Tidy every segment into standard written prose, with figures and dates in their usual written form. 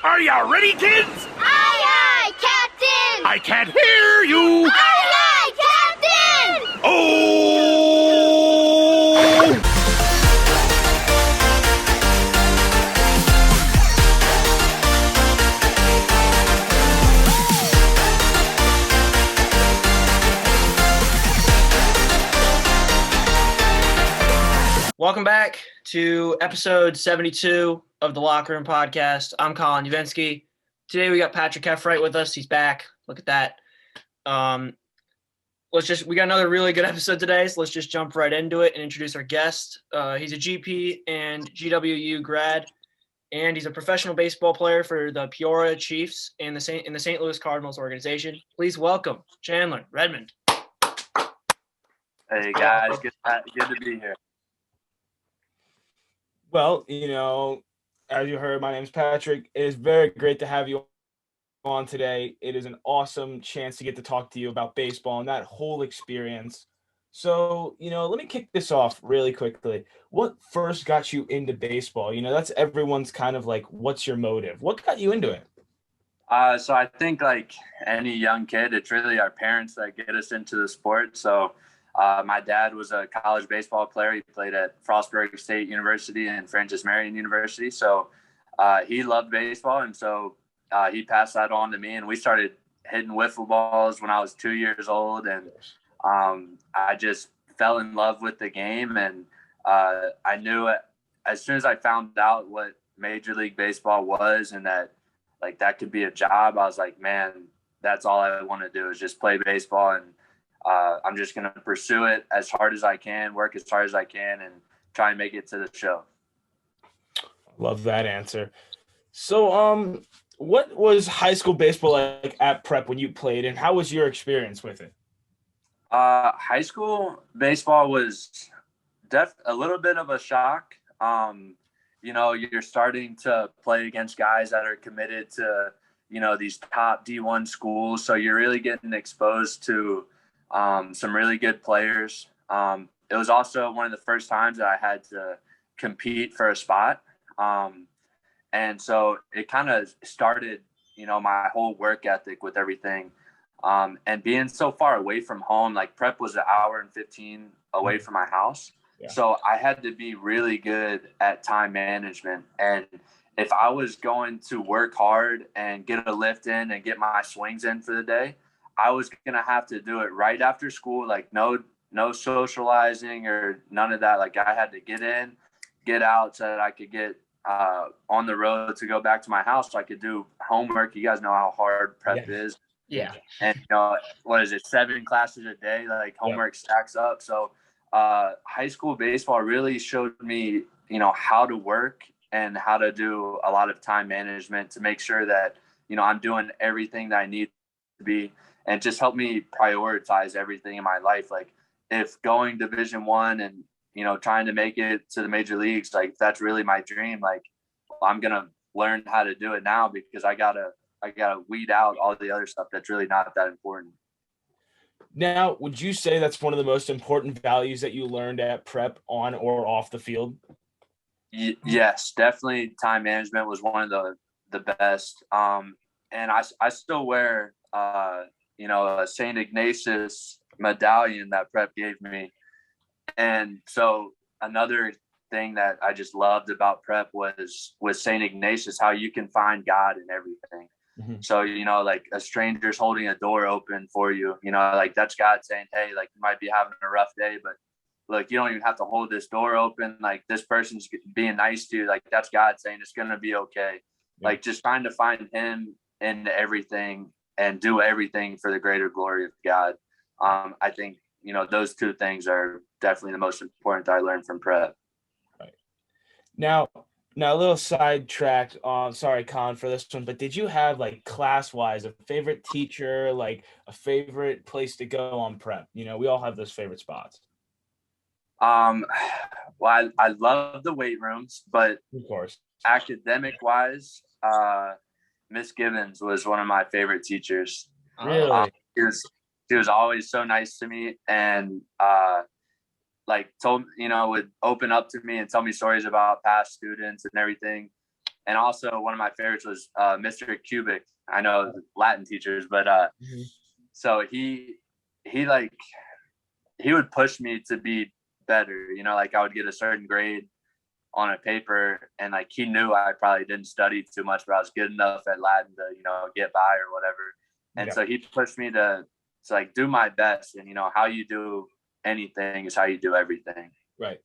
Are you ready, kids? Aye, aye, Captain! I can't hear you! Aye, aye, Captain! Oh! Welcome back to episode 72 of the Locker Room Podcast. I'm Colin Yavinsky. Today we got Patrick Heffright with us. He's back. Look at that. We got another really good episode today, so let's just jump right into it and introduce our guest. He's a GP and GWU grad, and he's a professional baseball player for the Peoria Cheifs in the St. Louis Cardinals organization. Please welcome Chandler Redmond. Hey guys, good to be here. Well, as you heard, my name is Patrick. It is very great to have you on today. It is an awesome chance to get to talk to you about baseball and that whole experience. So, let me kick this off really quickly. What first got you into baseball? That's everyone's kind of like, what's your motive? What got you into it? So I think like any young kid, it's really our parents that get us into the sport. So my dad was a college baseball player. He played at Frostburg State University and Francis Marion University. So he loved baseball. And so he passed that on to me. And we started hitting wiffle balls when I was 2 years old. And I just fell in love with the game. And I knew it as soon as I found out what Major League Baseball was and that like that could be a job. I was like, man, that's all I want to do is just play baseball. And I'm just going to pursue it as hard as I can, work as hard as I can, and try and make it to the show. Love that answer. So, what was high school baseball like at Prep when you played, and how was your experience with it? High school baseball was a little bit of a shock. You're starting to play against guys that are committed to, these top D1 schools. So you're really getting exposed to some really good players. It was also one of the first times that I had to compete for a spot. And so it kind of started, my whole work ethic with everything. And being so far away from home, like Prep was an hour and 15 away from my house. Yeah. So I had to be really good at time management. And if I was going to work hard and get a lift in and get my swings in for the day, I was going to have to do it right after school. Like no socializing or none of that. Like I had to get in, get out so that I could get on the road to go back to my house so I could do homework. You guys know how hard Prep is. Yeah. And, what is it, 7 classes a day? Like homework stacks up. So high school baseball really showed me, how to work and how to do a lot of time management to make sure that, I'm doing everything that I need to be. And just helped me prioritize everything in my life. Like if going Division I and, trying to make it to the major leagues, like that's really my dream. Like I'm going to learn how to do it now because I gotta weed out all the other stuff that's really not that important. Now, would you say that's one of the most important values that you learned at Prep on or off the field? Yes, definitely. Time management was one of the best. And I still wear, a St. Ignatius medallion that Prep gave me. And so another thing that I just loved about Prep was St. Ignatius, how you can find God in everything. Mm-hmm. So, like a stranger's holding a door open for you, like that's God saying, hey, like you might be having a rough day, but look, you don't even have to hold this door open. Like this person's being nice to you. Like that's God saying it's going to be okay. Yeah. Like just trying to find him in everything and do everything for the greater glory of God. I think, those two things are definitely the most important that I learned from Prep. Right. Now a little sidetrack. Sorry, Colin, for this one, but did you have like class-wise a favorite teacher, like a favorite place to go on Prep? We all have those favorite spots. Well, I love the weight rooms, but of course, academic-wise, Miss Gibbons was one of my favorite teachers. Really? She was always so nice to me and would open up to me and tell me stories about past students and everything. And also one of my favorites was Mr. Cubic. I know Latin teachers, but so he would push me to be better. You know, like I would get a certain grade on a paper, and like he knew I probably didn't study too much, but I was good enough at Latin to, you know, get by or whatever. And so he pushed me to like do my best. And, you know, how you do anything is how you do everything. Right.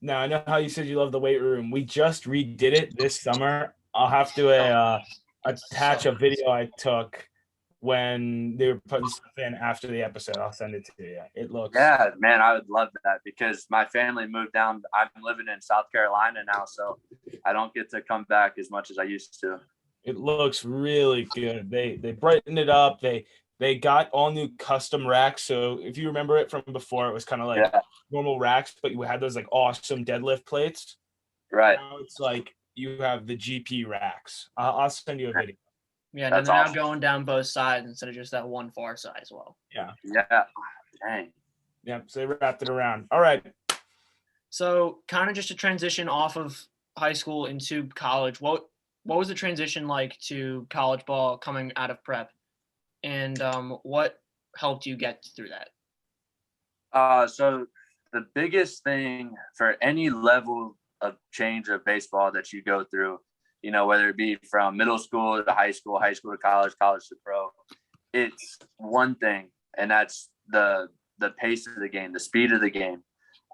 Now, I know how you said you love the weight room. We just redid it this summer. I'll have to attach a video I took when they were putting stuff in after the episode. I'll send it to you. It looks. Yeah, man, I would love that because my family moved down. I'm living in South Carolina now, so I don't get to come back as much as I used to. It looks really good. They brightened it up. They got all new custom racks. So if you remember it from before, it was kind of like normal racks, but you had those like awesome deadlift plates. Right. Now it's like you have the GP racks. I'll send you a video. Yeah, and they're now going down both sides instead of just that one far side as well. Yeah. Yeah. Dang. Yeah. So they wrapped it around. All right. So kind of just a transition off of high school into college. What was the transition like to college ball coming out of prep? And what helped you get through that? So the biggest thing for any level of change of baseball that you go through, you know, whether it be from middle school to high school to college, college to pro, it's one thing, and that's the pace of the game, the speed of the game.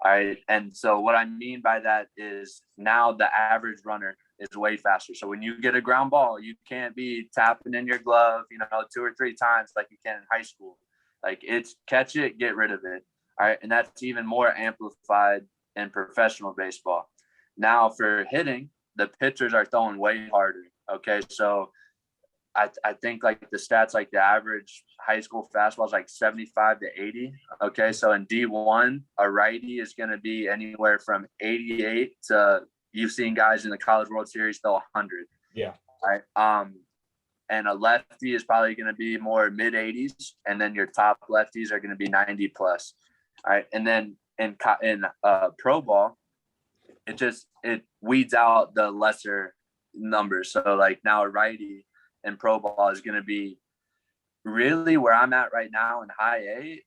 All right. And so what I mean by that is now the average runner is way faster. So when you get a ground ball, you can't be tapping in your glove, you know, 2 or 3 times like you can in high school. Like it's catch it, get rid of it. All right. And that's even more amplified in professional baseball. Now for hitting, the pitchers are throwing way harder. Okay. So I think like the stats, like the average high school fastball is like 75 to 80. Okay. So in D1, a righty is going to be anywhere from 88 to, you've seen guys in the College World Series throw 100. Yeah. Right. And a lefty is probably going to be more mid 80s. And then your top lefties are going to be 90 plus. All right. And then in pro ball, it weeds out the lesser numbers. So like now a righty in pro ball is going to be really where I'm at right now in high A.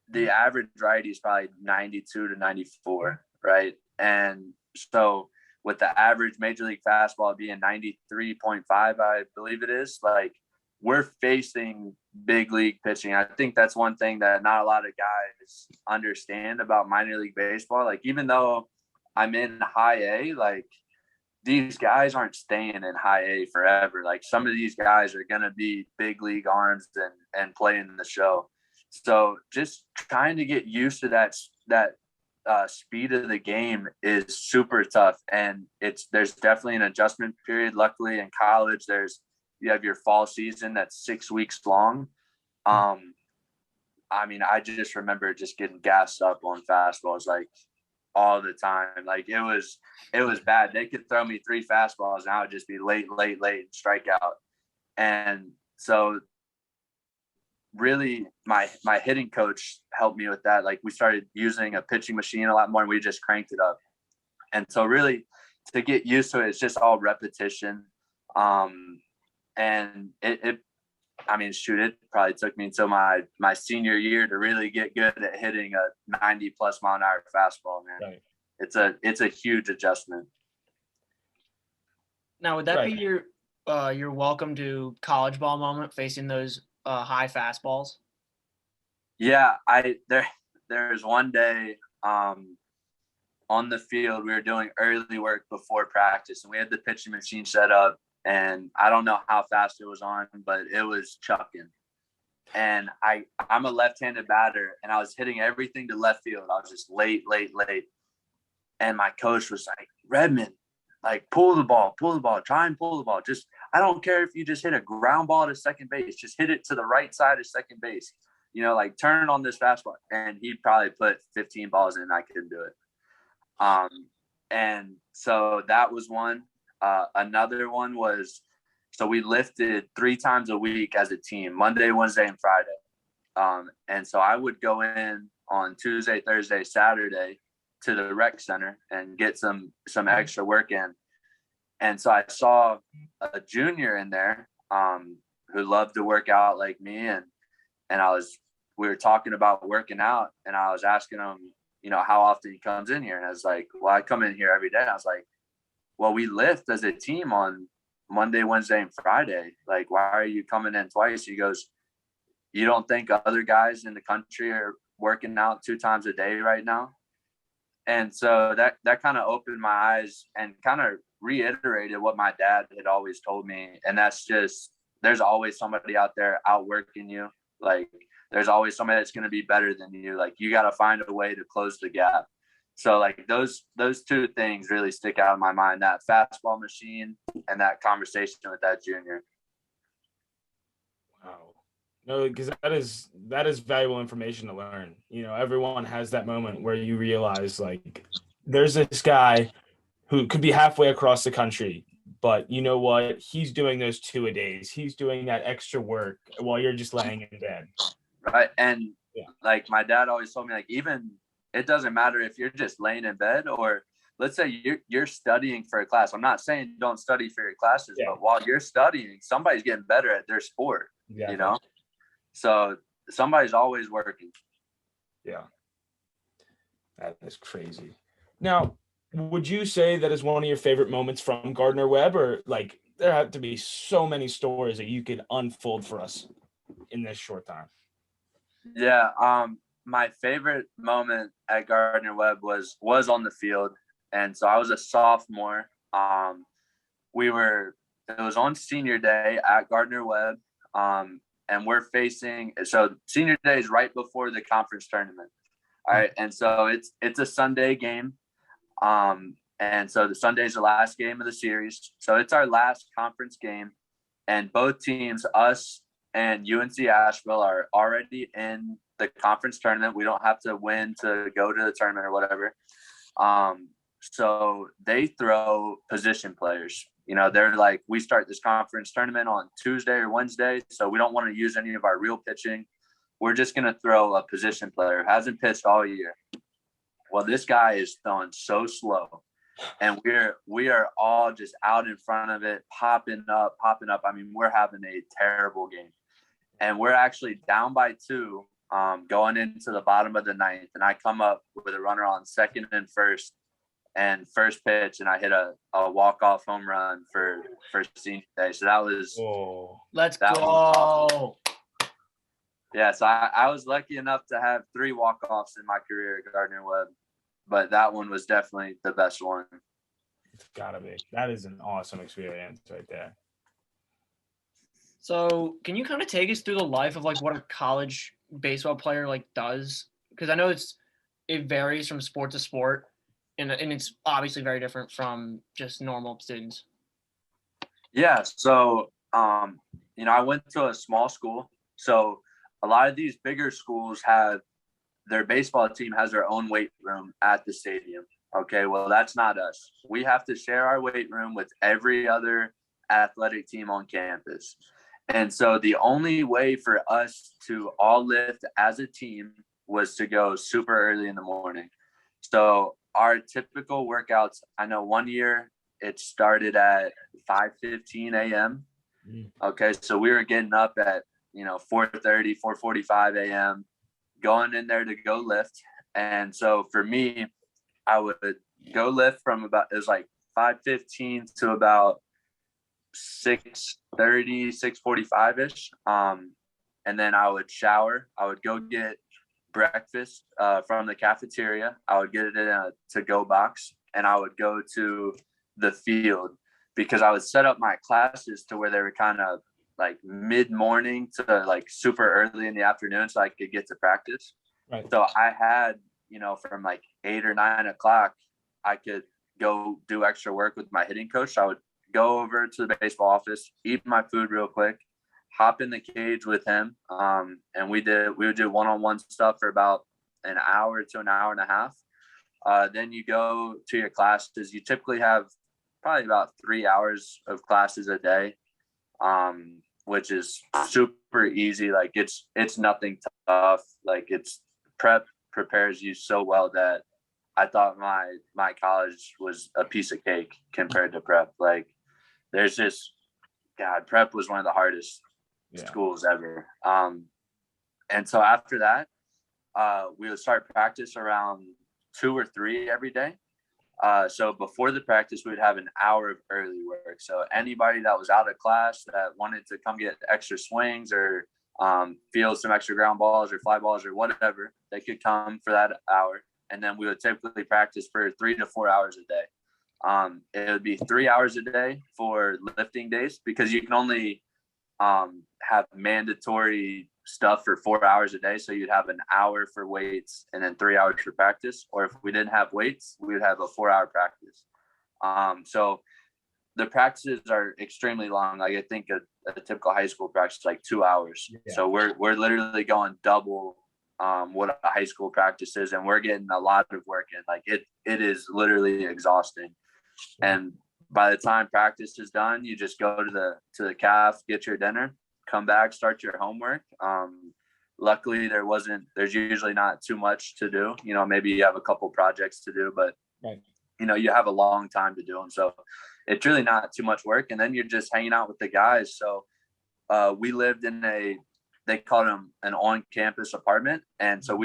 The average righty is probably 92 to 94. Right. And so with the average major league fastball being 93.5, I believe it is, like we're facing big league pitching. I think that's one thing that not a lot of guys understand about minor league baseball. Like, even though I'm in high A, like these guys aren't staying in high A forever. Like some of these guys are going to be big league arms and play in the show. So just trying to get used to that speed of the game is super tough. And there's definitely an adjustment period. Luckily in college, you have your fall season that's 6 weeks long. I mean, I just remember just getting gassed up on fastballs like all the time. Like it was bad. They could throw me 3 fastballs and I would just be late and strike out. And so really my hitting coach helped me with that. Like we started using a pitching machine a lot more and we just cranked it up. And so really to get used to it, it's just all repetition. And it probably took me until my senior year to really get good at hitting a 90 plus mile an hour fastball, man. Right. It's a huge adjustment. Now, would that be your welcome to college ball moment, facing those high fastballs? Yeah, there's one day on the field, we were doing early work before practice and we had the pitching machine set up, and I don't know how fast it was on, but it was chucking. And I'm a left-handed batter and I was hitting everything to left field. I was just late. And my coach was like, Redmond, like pull the ball, try and pull the ball. Just, I don't care if you just hit a ground ball to second base, just hit it to the right side of second base, you know, like turn it on this fastball. And he probably put 15 balls in and I couldn't do it. And so that was one. Another one was, so we lifted 3 times a week as a team, Monday, Wednesday, and Friday. And so I would go in on Tuesday, Thursday, Saturday to the rec center and get some extra work in. And so I saw a junior in there who loved to work out like me. And we were talking about working out, and I was asking him, how often he comes in here. And I was like, well, I come in here every day. And I was like, well, we lift as a team on Monday, Wednesday, and Friday. Like, why are you coming in twice? He goes, you don't think other guys in the country are working out 2 times a day right now? And so that kind of opened my eyes and kind of reiterated what my dad had always told me. And that's just, there's always somebody out there outworking you. Like, there's always somebody that's going to be better than you. Like, you got to find a way to close the gap. So like those 2 things really stick out in my mind, that fastball machine and that conversation with that junior. Wow. No, because that is valuable information to learn. Everyone has that moment where you realize, like, there's this guy who could be halfway across the country, but you know what? He's doing those 2-a-days. He's doing that extra work while you're just laying in bed. Right. And like my dad always told me, like, even it doesn't matter if you're just laying in bed, or let's say you're studying for a class. I'm not saying don't study for your classes, but while you're studying, somebody's getting better at their sport, So somebody's always working. Yeah. That is crazy. Now, would you say that is one of your favorite moments from Gardner Webb, or like there have to be so many stories that you could unfold for us in this short time? Yeah. My favorite moment at Gardner Webb was on the field. And so I was a sophomore. It was on senior day at Gardner Webb. And we're facing, so senior day is right before the conference tournament. All right. And so it's a Sunday game. And so the Sunday is the last game of the series. So it's our last conference game, and both teams, us and UNC Asheville, are already in the conference tournament. We don't have to win to go to the tournament or whatever. So they throw position players. They're like, we start this conference tournament on Tuesday or Wednesday, so we don't want to use any of our real pitching. We're just going to throw a position player. Hasn't pitched all year. Well, this guy is throwing so slow, and we are all just out in front of it, popping up. I mean, we're having a terrible game, and we're actually down by 2 going into the bottom of the 9th, and I come up with a runner on second and first pitch, and I hit a walk-off home run for senior day. So that was let's that go. Was awesome. Yeah, so I was lucky enough to have 3 walk-offs in my career at Gardner Webb, but that one was definitely the best one. It's gotta be. That is an awesome experience right there. So can you kind of take us through the life of like what a college baseball player like does? Because I know it varies from sport to sport, and it's obviously very different from just normal students. Yeah, so I went to a small school, so a lot of these bigger schools have their baseball team has their own weight room at the stadium. Okay, well, that's not us. We have to share our weight room with every other athletic team on campus. And so the only way for us to all lift as a team was to go super early in the morning. So our typical workouts, I know one year it started at 5:15 a.m. Okay, so we were getting up at 4:30, 4:45 a.m., going in there to go lift. And so for me, I would go lift from about, it was like 5:15 to about 6:30, 6:45-ish. And then I would shower. I would go get breakfast from the cafeteria. I would get it in a to-go box, and I would go to the field because I would set up my classes to where they were kind of like mid-morning to like super early in the afternoon so I could get to practice. Right. So I had, from like 8 or 9 o'clock, I could go do extra work with my hitting coach. So I would go over to the baseball office, eat my food real quick, hop in the cage with him. And we would do one-on-one stuff for about an hour to an hour and a half. Then you go to your classes. You typically have probably about 3 hours of classes a day, which is super easy. Like it's nothing tough. Like prepares you so well that I thought my college was a piece of cake compared to prep. Like, there's just, God, prep was one of the hardest schools ever. And so after that, we would start practice around 2 or 3 every day. So before the practice, we would have an hour of early work. So anybody that was out of class that wanted to come get extra swings or field some extra ground balls or fly balls or whatever, they could come for that hour. And then we would typically practice for 3 to 4 hours a day. It would be 3 hours a day for lifting days, because you can only have mandatory stuff for 4 hours a day. So you'd have an hour for weights and then 3 hours for practice. Or if we didn't have weights, we would have a 4-hour practice. So the practices are extremely long. Like, I think a typical high school practice is like 2 hours. Yeah. So we're literally going double what a high school practice is, and we're getting a lot of work in. Like, it is literally exhausting. And by the time practice is done, you just go to the caf, get your dinner, come back, start your homework. Luckily there's usually not too much to do. You know, maybe you have a couple projects to do, but you know, you have a long time to do them. So it's really not too much work. And then you're just hanging out with the guys. So we lived in they called them an on-campus apartment. And so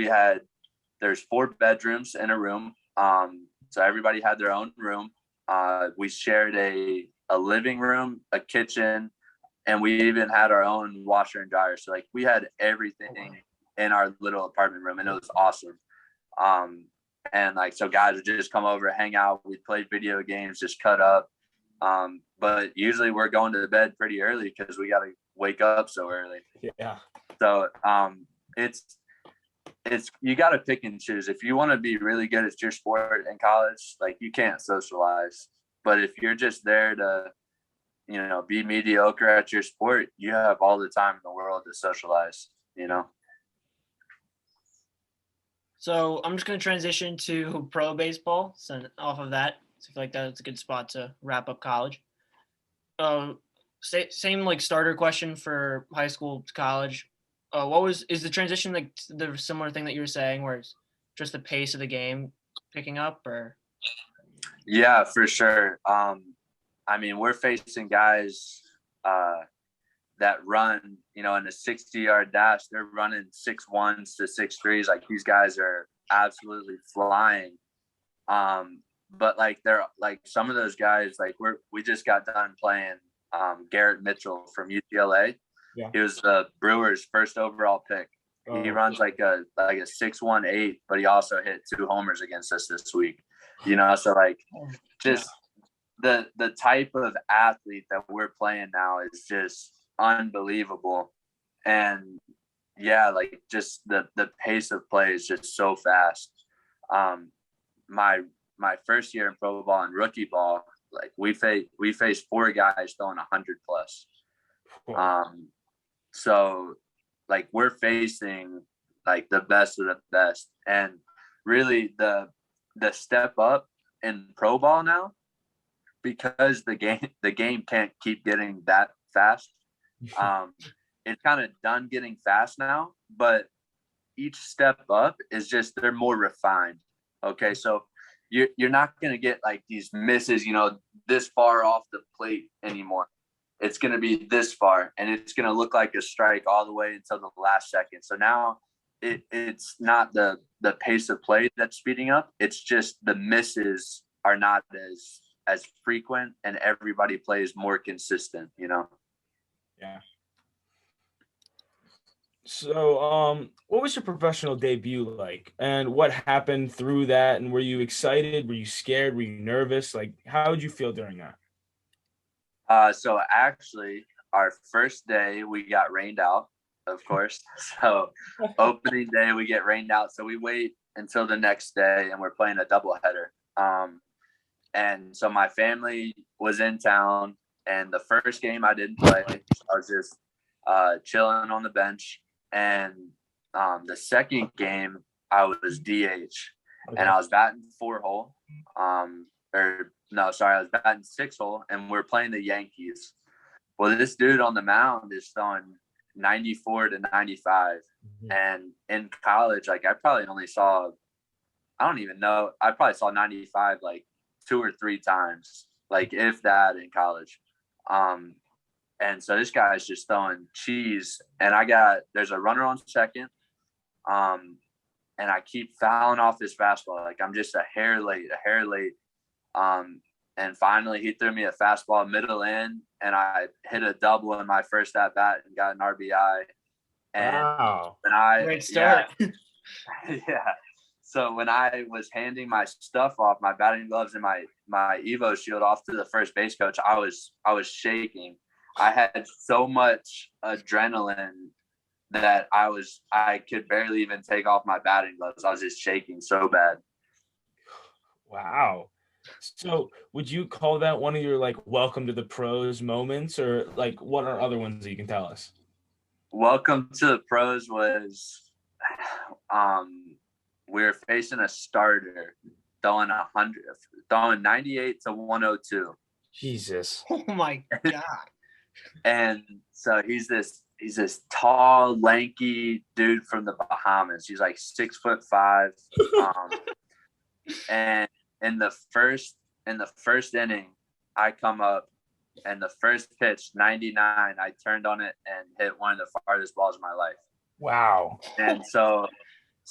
there's 4 bedrooms in a room. So everybody had their own room. We shared a living room, a kitchen, and we even had our own washer and dryer. So like, we had everything in our little apartment room, and it was awesome. And like, so guys would just come over, hang out. We'd play video games, just cut up. But usually we're going to bed pretty early because we got to wake up so early. Yeah. So it's you got to pick and choose. If you want to be really good at your sport in college, like, you can't socialize. But if you're just there to, you know, be mediocre at your sport, you have all the time in the world to socialize, you know? So I'm just going to transition to pro baseball. So off of that, so I feel like that's a good spot to wrap up college. Same like starter question for high school to college. Is the transition like the similar thing that you were saying, where it's just the pace of the game picking up, or? Yeah, for sure. I mean, we're facing guys that run, you know, in a 60-yard dash. They're running 6'1s to 6'3s. Like, these guys are absolutely flying. But like, they're like, some of those guys, like, we just got done playing Garrett Mitchell from UCLA. Yeah. He was the Brewers' first overall pick. He runs like a 6'1", but he also hit 2 homers against us this week. You know, so like, just the type of athlete that we're playing now is just unbelievable. And yeah, like, just the pace of play is just so fast. My first year in pro ball and rookie ball, like, we faced 4 guys throwing 100 plus. So like, we're facing like the best of the best. And really the step up in pro ball now, because the game can't keep getting that fast. It's kind of done getting fast now, but each step up is just, they're more refined. Okay. So you're not going to get like these misses, you know, this far off the plate anymore. It's going to be this far, and it's going to look like a strike all the way until the last second. So now it's not the pace of play that's speeding up. It's just the misses are not as frequent, and everybody plays more consistent, you know? Yeah. So, what was your professional debut like, and what happened through that? And were you excited? Were you scared? Were you nervous? Like, how did you feel during that? So actually, our first day we got rained out, of course. So opening day we get rained out. So we wait until the next day, and we're playing a doubleheader. And so my family was in town, and the first game I didn't play. I was just chilling on the bench. And the second game I was DH, and I was batting 4-hole. I was batting 6-hole, and we're playing the Yankees. Well, this dude on the mound is throwing 94 to 95. Mm-hmm. And in college, like, I probably only saw, I don't even know. I probably saw 95 like 2 or 3 times, like if that in college. And so this guy's just throwing cheese, and there's a runner on second. And I keep fouling off this fastball. Like I'm just a hair late. And finally he threw me a fastball middle in, and I hit a double in my first at bat and got an RBI. And Wow. Great start. Yeah. So when I was handing my stuff off, my batting gloves and my Evo shield off to the first base coach, I was shaking. I had so much adrenaline that I could barely even take off my batting gloves. I was just shaking so bad. Wow. So would you call that one of your like welcome to the pros moments, or like what are other ones that you can tell us? Welcome to the pros was we were facing a starter throwing 98 to 102. Jesus. Oh my God. And so he's this tall, lanky dude from the Bahamas. He's like 6'5". And in the first inning, I come up, and the first pitch, 99, I turned on it and hit one of the farthest balls of my life. Wow. And so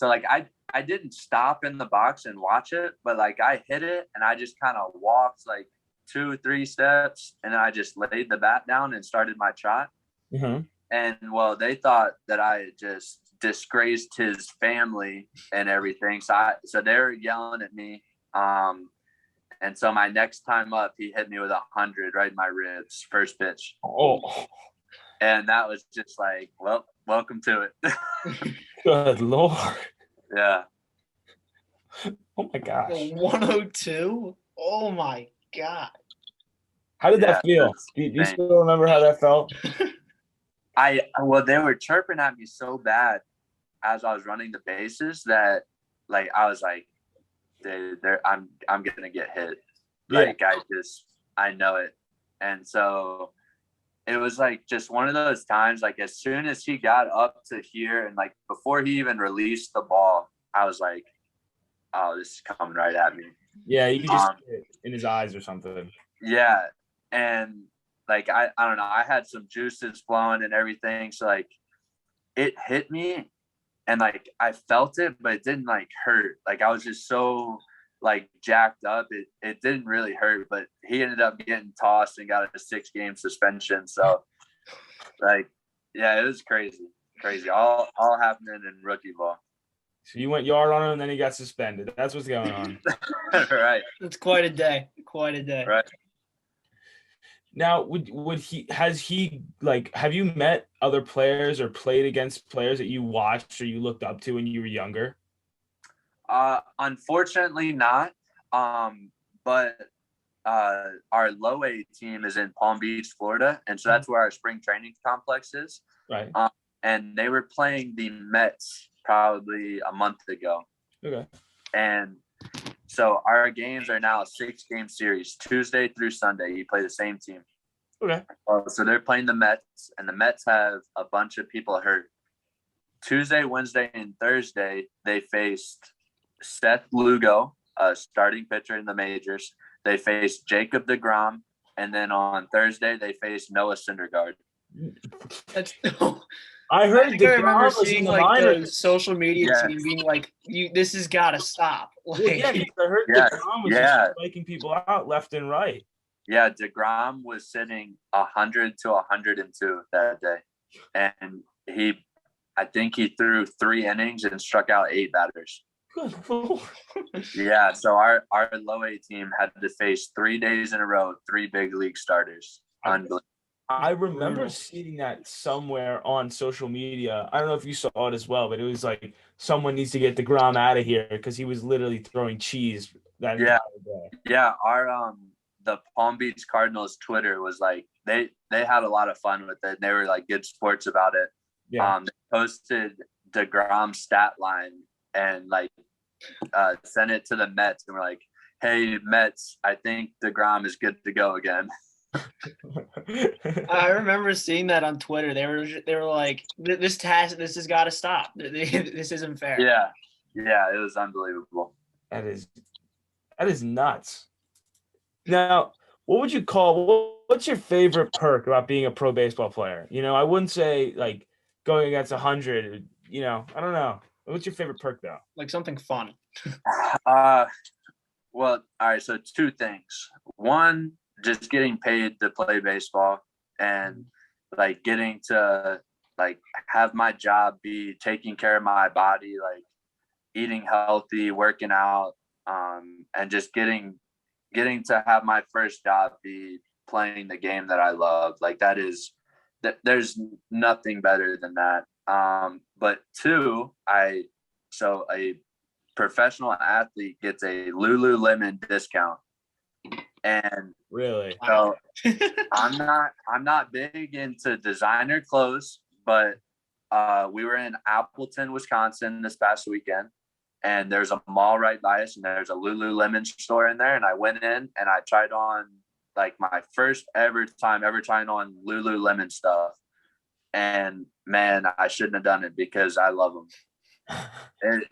like I didn't stop in the box and watch it, but like I hit it and I just kind of walked like 2 or 3 steps, and then I just laid the bat down and started my trot. Mm-hmm. And well, they thought that I had just disgraced his family and everything. So they were yelling at me. And so my next time up, he hit me with 100 right in my ribs, first pitch. Oh. And that was just like, well, welcome to it. Good Lord. Yeah. Oh my gosh. 102? Oh my God. How did that feel? Do you still remember how that felt? Well, they were chirping at me so bad as I was running the bases that like I was like, I'm gonna get hit. Like I know it. And so it was like just one of those times, like as soon as he got up to here and like before he even released the ball, I was like, oh, this is coming right at me. Yeah, you could just see it in his eyes or something. Yeah. And like I don't know, I had some juices flowing and everything. So like it hit me and like I felt it, but it didn't like hurt. Like I was just so like jacked up. It didn't really hurt, but he ended up getting tossed and got a 6-game suspension. So like, yeah, it was crazy. All happening in rookie ball. So you went yard on him and then he got suspended. That's what's going on. Right. It's quite a day. Right. Now, have you met other players or played against players that you watched or you looked up to when you were younger? Unfortunately not. But our low A team is in Palm Beach, Florida. And so that's where our spring training complex is. Right. And they were playing the Mets probably a month ago. Okay. And so our games are now a 6-game series, Tuesday through Sunday. You play the same team. Okay. So they're playing the Mets, and the Mets have a bunch of people hurt. Tuesday, Wednesday, and Thursday, they faced Seth Lugo, a starting pitcher in the majors. They faced Jacob deGrom, and then on Thursday, they faced Noah Syndergaard. That's I heard I remember was seeing in the like minors. the social media team being like, "This has got to stop." Like, Well, yeah, because I heard DeGrom was just striking people out left and right. Yeah, DeGrom was sitting 100 to 102 that day, and I think he threw 3 innings and struck out 8 batters. Good Lord. Yeah, so our low A team had to face 3 days in a row 3 big league starters. Unbelievable. I remember seeing that somewhere on social media. I don't know if you saw it as well, but it was like someone needs to get DeGrom out of here because he was literally throwing cheese that entire day. Yeah, our the Palm Beach Cardinals Twitter was like they had a lot of fun with it. They were like good sports about it. Yeah. They posted DeGrom's stat line and like sent it to the Mets and were like, "Hey Mets, I think DeGrom is good to go again." I remember seeing that on Twitter. They were like, "This has got to stop. This isn't fair." Yeah, it was unbelievable. That is nuts. Now, what would you call what's your favorite perk about being a pro baseball player? I wouldn't say like going against 100. I don't know. What's your favorite perk though? Like something fun. Well, all right. So 2 things. One, just getting paid to play baseball, and like getting to like have my job be taking care of my body, like eating healthy, working out, and just getting to have my first job be playing the game that I love. Like there's nothing better than that. But 2, so a professional athlete gets a Lululemon discount. And Really? so I'm not big into designer clothes, but we were in Appleton, Wisconsin this past weekend, and there's a mall right by us, and there's a Lululemon store in there. And I went in and I tried on like my first ever time trying on Lululemon stuff. And man, I shouldn't have done it because I love them.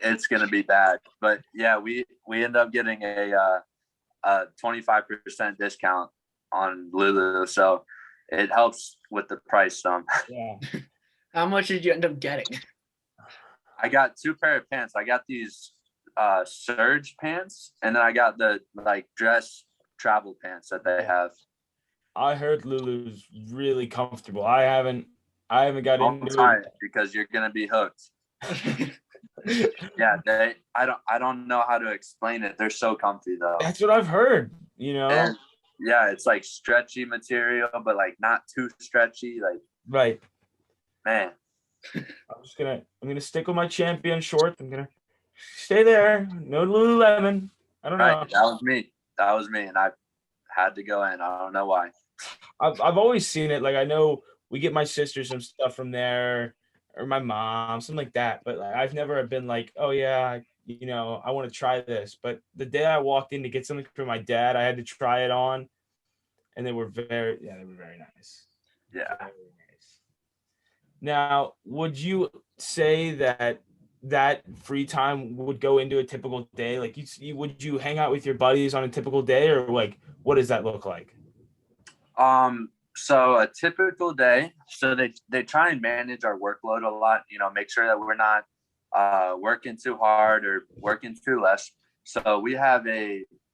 It's going to be bad. But yeah, we end up getting a 25% discount on Lulu. So it helps with the price some. Yeah. How much did you end up getting? I got 2 pair of pants. I got these surge pants, and then I got the like dress travel pants that they have. I heard Lulu's really comfortable. I haven't got Don't into try it. it because you're gonna be hooked. Yeah, I don't know how to explain it. They're so comfy though. That's what I've heard, And yeah, it's like stretchy material, but like not too stretchy. Like, Right. man. I'm gonna stick with my champion shorts. I'm gonna stay there. No Lululemon. I don't know. Right. That was me. And I had to go in. I don't know why. I've always seen it. Like I know we get my sister some stuff from there, or my mom, something like that. But like, I've never been like, oh yeah, I want to try this. But the day I walked in to get something for my dad, I had to try it on, and they were very nice. Yeah. Very nice. Now, would you say that free time would go into a typical day? Like, would you hang out with your buddies on a typical day, or like, what does that look like? So a typical day, so they try and manage our workload a lot, make sure that we're not working too hard or working too less. So we have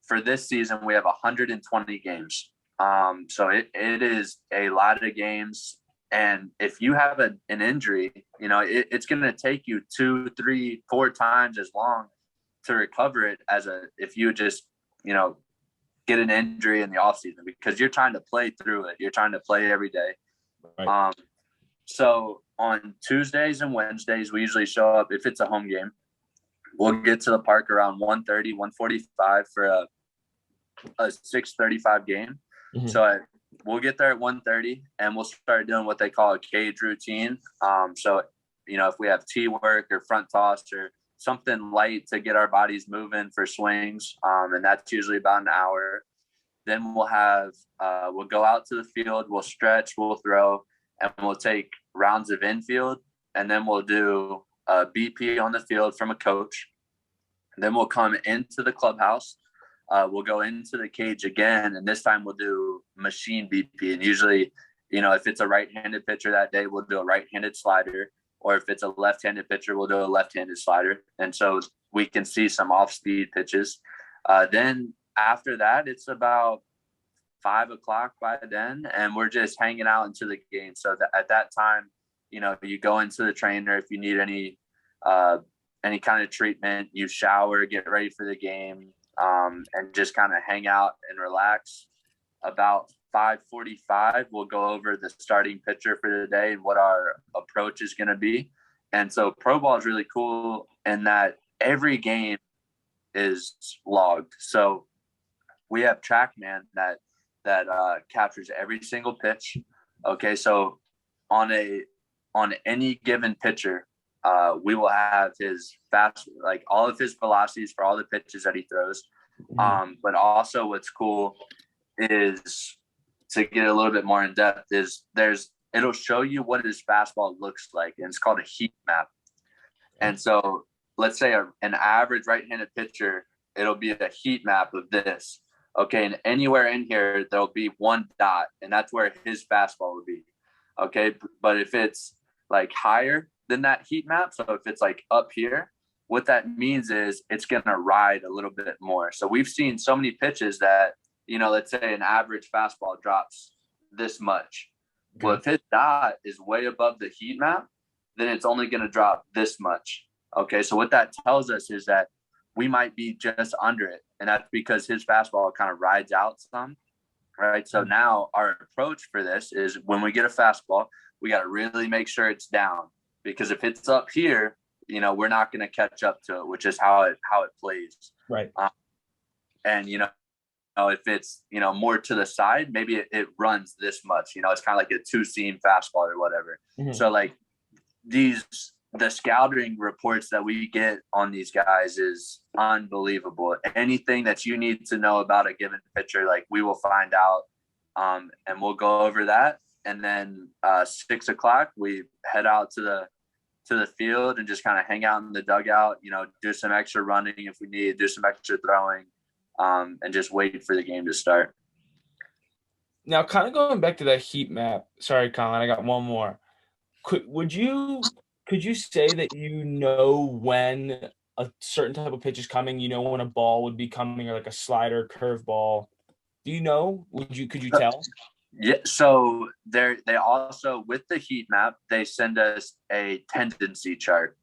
for this season, we have 120 games. So it is a lot of games. And if you have an injury, it's going to take you 2, 3, 4 times as long to recover it if you just, get an injury in the off season, because you're trying to play through it. You're trying to play every day. Right. So on Tuesdays and Wednesdays, we usually show up. If it's a home game, we'll get to the park around 1:30, 1:45 for a 6:35 game. Mm-hmm. So we'll get there at 1:30 and we'll start doing what they call a cage routine. So, if we have tee work or front toss or something light to get our bodies moving for swings, and that's usually about an hour. Then we'll go out to the field, we'll stretch, we'll throw, and we'll take rounds of infield, and then we'll do a BP on the field from a coach. And then we'll come into the clubhouse, we'll go into the cage again, and this time we'll do machine BP. And usually, if it's a right-handed pitcher that day, we'll do a right-handed slider. Or if it's a left-handed pitcher, we'll do a left-handed slider. And so we can see some off-speed pitches. Then after that, it's about 5 o'clock by then, and we're just hanging out into the game. So at that time, you go into the trainer if you need any kind of treatment, you shower, get ready for the game, and just kind of hang out and relax. About 5:45, we'll go over the starting pitcher for the day and what our approach is going to be. And so pro ball is really cool in that every game is logged. So we have TrackMan that captures every single pitch. Okay, so on any given pitcher, we will have his all of his velocities for all the pitches that he throws. But also what's cool is, to get a little bit more in depth, it'll show you what his fastball looks like, and it's called a heat map. And so let's say an average right-handed pitcher it'll be a heat map of this. Okay, and anywhere in here, there'll be one dot, and that's where his fastball would be. Okay, but if it's like higher than that heat map, so if it's like up here, what that means is it's going to ride a little bit more. So we've seen so many pitches that, let's say an average fastball drops this much. Okay. Well, if his dot is way above the heat map, then it's only going to drop this much. Okay, so what that tells us is that we might be just under it. And that's because his fastball kind of rides out some, right? So now our approach for this is when we get a fastball, we got to really make sure it's down, because if it's up here, we're not going to catch up to it, which is how it plays. Right. And, if it's, more to the side, maybe it runs this much, it's kind of like a 2-seam fastball or whatever. Mm-hmm. So like the scouting reports that we get on these guys is unbelievable. Anything that you need to know about a given pitcher, like we will find out, and we'll go over that. And then 6 o'clock, we head out to the field and just kind of hang out in the dugout, do some extra running if we need, do some extra throwing, and just wait for the game to start. Now, kind of going back to that heat map. Sorry, Colin, I got one more. Could you say that when a certain type of pitch is coming, when a ball would be coming, or like a slider, curveball? Do you know? Could you tell? Yeah. So they also, with the heat map, they send us a tendency chart.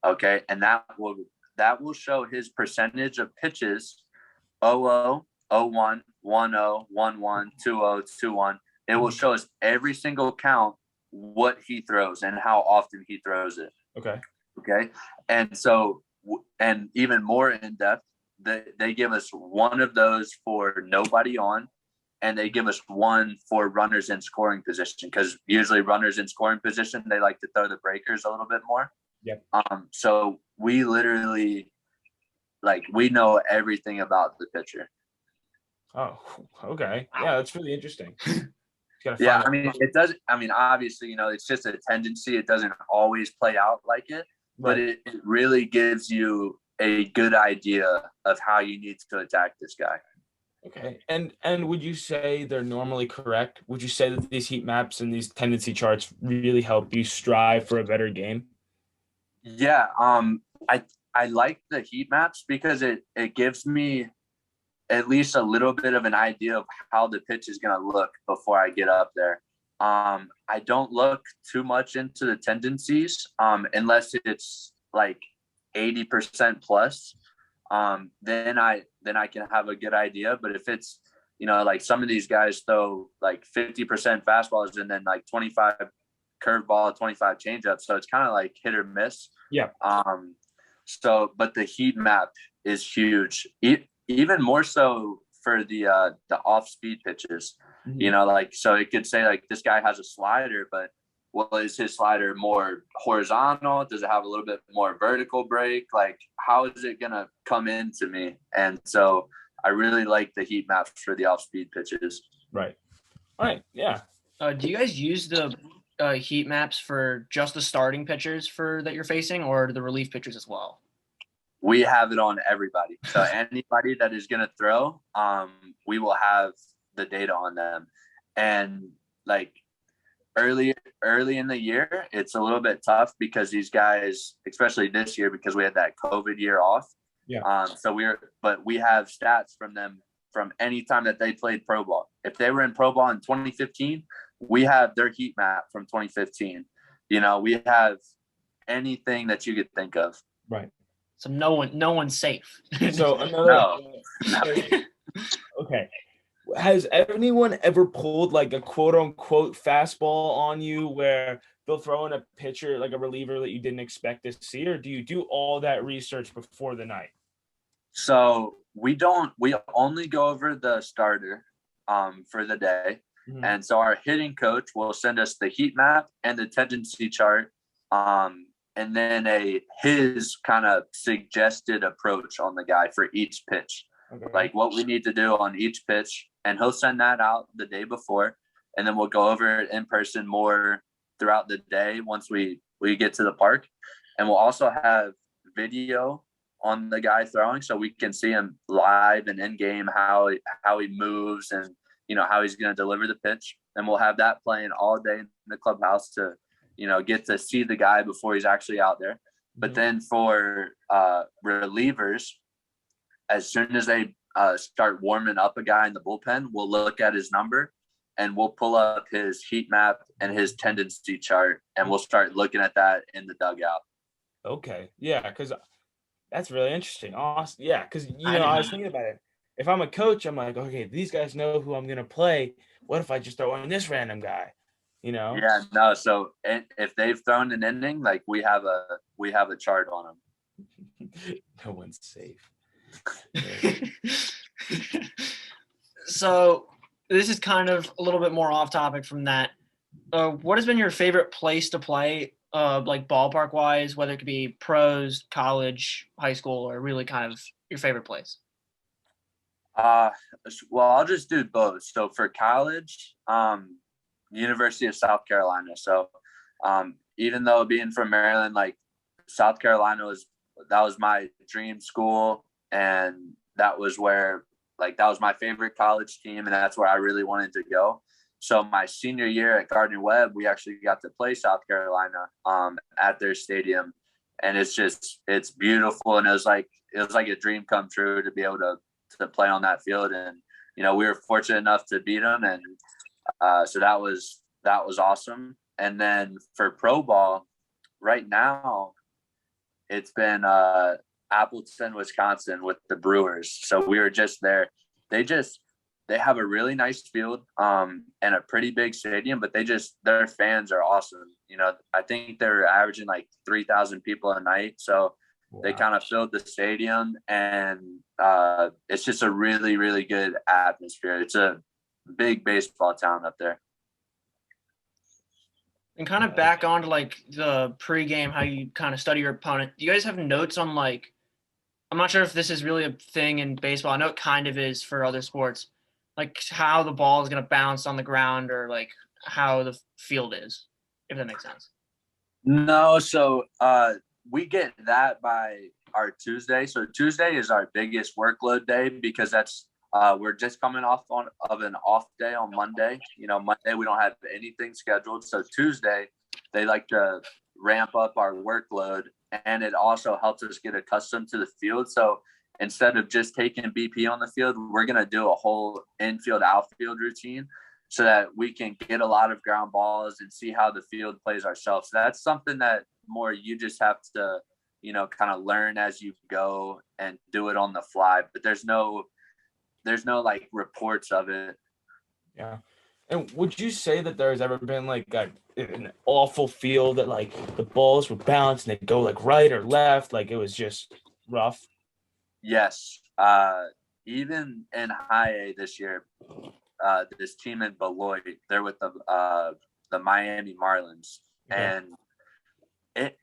Okay, and that will show his percentage of pitches: 0-0, 0-1, 1-0, 1-1, 2-0, 2-1. It will show us every single count what he throws and how often he throws it. Okay. And so, and even more in depth, they give us one of those for nobody on, and they give us one for runners in scoring position, because usually runners in scoring position, they like to throw the breakers a little bit more. Yep. So we literally, we know everything about the pitcher. Oh, okay. Yeah, that's really interesting. Yeah, it does. Obviously, it's just a tendency. It doesn't always play out like it, but it really gives you a good idea of how you need to attack this guy. Okay. And would you say they're normally correct? Would you say that these heat maps and these tendency charts really help you strive for a better game? Yeah. I like the heat maps because it gives me at least a little bit of an idea of how the pitch is going to look before I get up there. I don't look too much into the tendencies, unless it's like 80% plus. Then I can have a good idea. But if it's, like some of these guys throw like 50% fastballs and then like 25 curveball, 25 changeup. So it's kind of like hit or miss. Yeah. But the heat map is huge. Even more so for the off-speed pitches, mm-hmm. So it could say like this guy has a slider, but is his slider more horizontal? Does it have a little bit more vertical break? Like, how is it going to come into me? And so I really like the heat maps for the off-speed pitches. Right. All right. Yeah. Do you guys use the heat maps for just the starting pitchers that you're facing, or the relief pitchers as well? We have it on everybody. So anybody that is going to throw, we will have the data on them. And like early in the year, it's a little bit tough because these guys, especially this year, because we had that COVID year off. Yeah. But we have stats from them from any time that they played pro ball. If they were in pro ball in 2015, we have their heat map from 2015. We have anything that you could think of. Right. So no one's safe. So another. Okay. Has anyone ever pulled like a quote unquote fastball on you where they'll throw in a pitcher, like a reliever that you didn't expect to see, or do you do all that research before the night? So we only go over the starter for the day. Mm-hmm. And so our hitting coach will send us the heat map and the tendency chart. And then his kind of suggested approach on the guy for each pitch, like what we need to do on each pitch. And he'll send that out the day before, and then we'll go over it in person more throughout the day once we get to the park. And we'll also have video on the guy throwing, so we can see him live and in game, how he moves and, how he's going to deliver the pitch. And we'll have that playing all day in the clubhouse to, get to see the guy before he's actually out there. But then for relievers, as soon as they start warming up a guy in the bullpen, we'll look at his number and we'll pull up his heat map and his tendency chart, and we'll start looking at that in the dugout. Okay. Yeah, because that's really interesting. Awesome. Yeah, because, I was thinking about it. If I'm a coach, I'm like, okay, these guys know who I'm going to play. What if I just throw in this random guy? Yeah, no. So if they've thrown an inning, like we have a chart on them. No one's safe. So this is kind of a little bit more off topic from that. What has been your favorite place to play, like ballpark wise, whether it could be pros, college, high school, or really kind of your favorite place? Well, I'll just do both. So for college, University of South Carolina. So even though being from Maryland, like South Carolina was my dream school, and that was where, like, that was my favorite college team, and that's where I really wanted to go. So my senior year at Gardner Webb, we actually got to play South Carolina at their stadium, and it's beautiful, and it was like a dream come true to be able to play on that field. And we were fortunate enough to beat them, and so that was awesome. And then for pro ball, right now, it's been Appleton, Wisconsin with the Brewers. So we were just there. They have a really nice field and a pretty big stadium, but their fans are awesome. I think they're averaging like 3,000 people a night. So wow. They kind of filled the stadium, and it's just a really, really good atmosphere. It's a big baseball town up there. And kind of back on to like the pregame, how you kind of study your opponent. Do you guys have notes on, like, I'm not sure if this is really a thing in baseball. I know it kind of is for other sports, like how the ball is going to bounce on the ground, or like how the field is, if that makes sense. No, so we get that by our Tuesday. So Tuesday is our biggest workload day, because that's we're just coming off of an off day on Monday. Monday we don't have anything scheduled. So Tuesday they like to ramp up our workload, and it also helps us get accustomed to the field. So instead of just taking BP on the field, we're going to do a whole infield outfield routine so that we can get a lot of ground balls and see how the field plays ourselves. So that's something that more you just have to, kind of learn as you go and do it on the fly. But there's no like reports of it. Yeah. And would you say that there's ever been like an awful field that like the balls were bounced and they go like right or left, like it was just rough? Yes. Even in high A this year, this team in Beloit, they're with the Miami Marlins, and it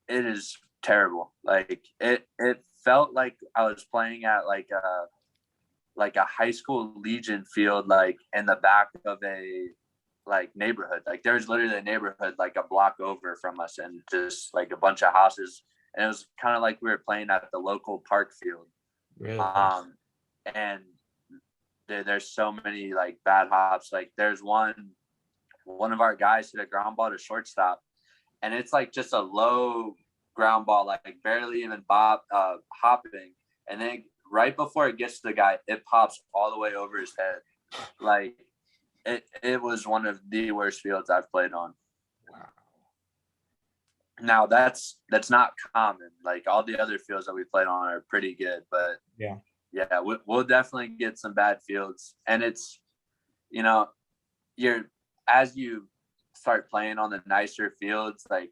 is terrible. Like it felt like I was playing at like a high school Legion field, like in the back of a like neighborhood. Like there's literally a neighborhood like a block over from us, and just like a bunch of houses. And it was kind of like we were playing at the local park field. Really? And there's so many like bad hops. Like there's one of our guys hit a ground ball to shortstop, and it's like just a low ground ball, like barely even hopping. And then right before it gets to the guy, it pops all the way over his head. Like it was one of the worst fields I've played on. Wow. Now that's not common. Like all the other fields that we played on are pretty good, but yeah, we'll definitely get some bad fields. And it's, as you start playing on the nicer fields, like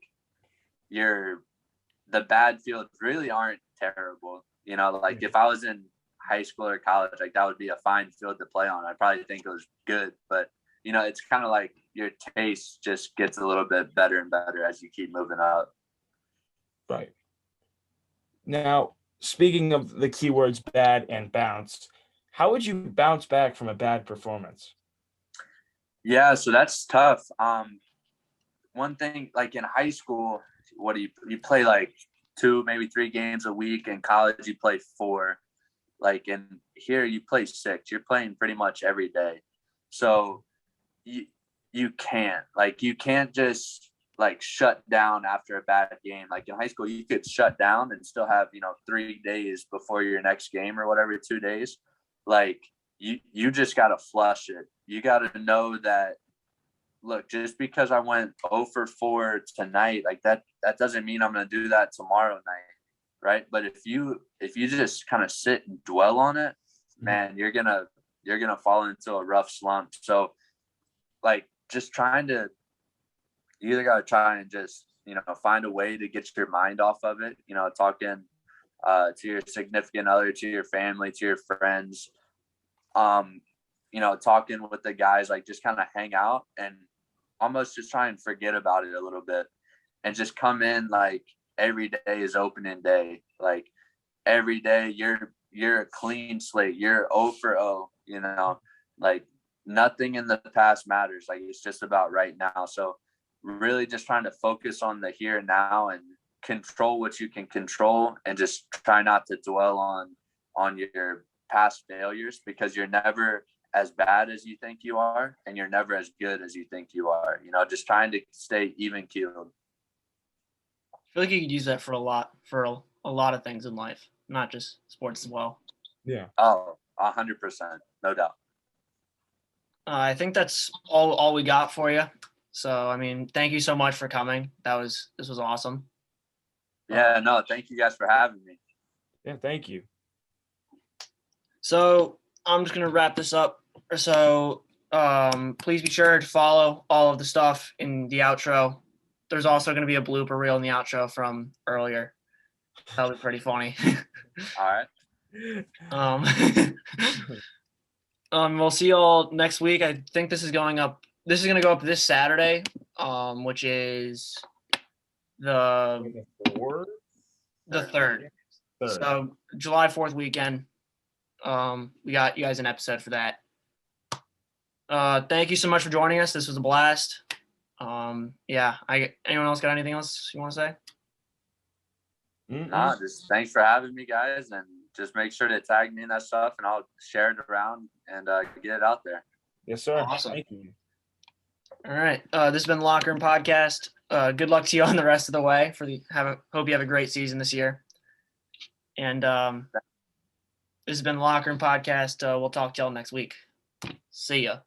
the bad fields really aren't terrible. Like if I was in high school or college, like that would be a fine field to play on. I'd probably think it was good, but it's kind of like your taste just gets a little bit better and better as you keep moving up. Right. Now, speaking of the keywords bad and bounce, how would you bounce back from a bad performance? Yeah, so that's tough. One thing, like in high school, what do you play like 2, maybe 3 games a week. In college, you play 4. Like, and here you play 6. You're playing pretty much every day. So you can't just like shut down after a bad game. Like in high school, you could shut down and still have, 3 days before your next game or whatever, 2 days. Like you just got to flush it. You got to know that, look, just because I went 0 for 4 tonight, like that doesn't mean I'm going to do that tomorrow night. Right. But if you just kind of sit and dwell on it, man, you're going to fall into a rough slump. So like just you either got to try and just, find a way to get your mind off of it, talking to your significant other, to your family, to your friends, talking with the guys, like just kind of hang out and almost just try and forget about it a little bit and just come in like every day is opening day. Like every day you're a clean slate. You're 0 for 0, like nothing in the past matters. Like it's just about right now. So really just trying to focus on the here and now and control what you can control and just try not to dwell on your past failures, because you're never as bad as you think you are and you're never as good as you think you are. Just trying to stay even keeled. I feel like you could use that for a lot of things in life, not just sports as well. Yeah. Oh, 100%, no doubt. I think that's all we got for you. So, I mean, thank you so much for coming. This was awesome. Yeah, no, thank you guys for having me. Yeah, thank you. So I'm just going to wrap this up. So please be sure to follow all of the stuff in the outro. There's also going to be a blooper reel in the outro from earlier. That'll be pretty funny. All right. We'll see you all next week. I think this is going up. This is going to go up this Saturday, which is the 3rd. So July 4th weekend. We got you guys an episode for that. Thank you so much for joining us. This was a blast. Anyone else got anything else you want to say? Nah, just thanks for having me, guys, and just make sure to tag me in that stuff and I'll share it around and get it out there. Yes, sir. Awesome. Thank you. All right. This has been the Locker Room Podcast. Good luck to you on the rest of the way. Hope you have a great season this year. And this has been the Locker Room Podcast. We'll talk to y'all next week. See ya.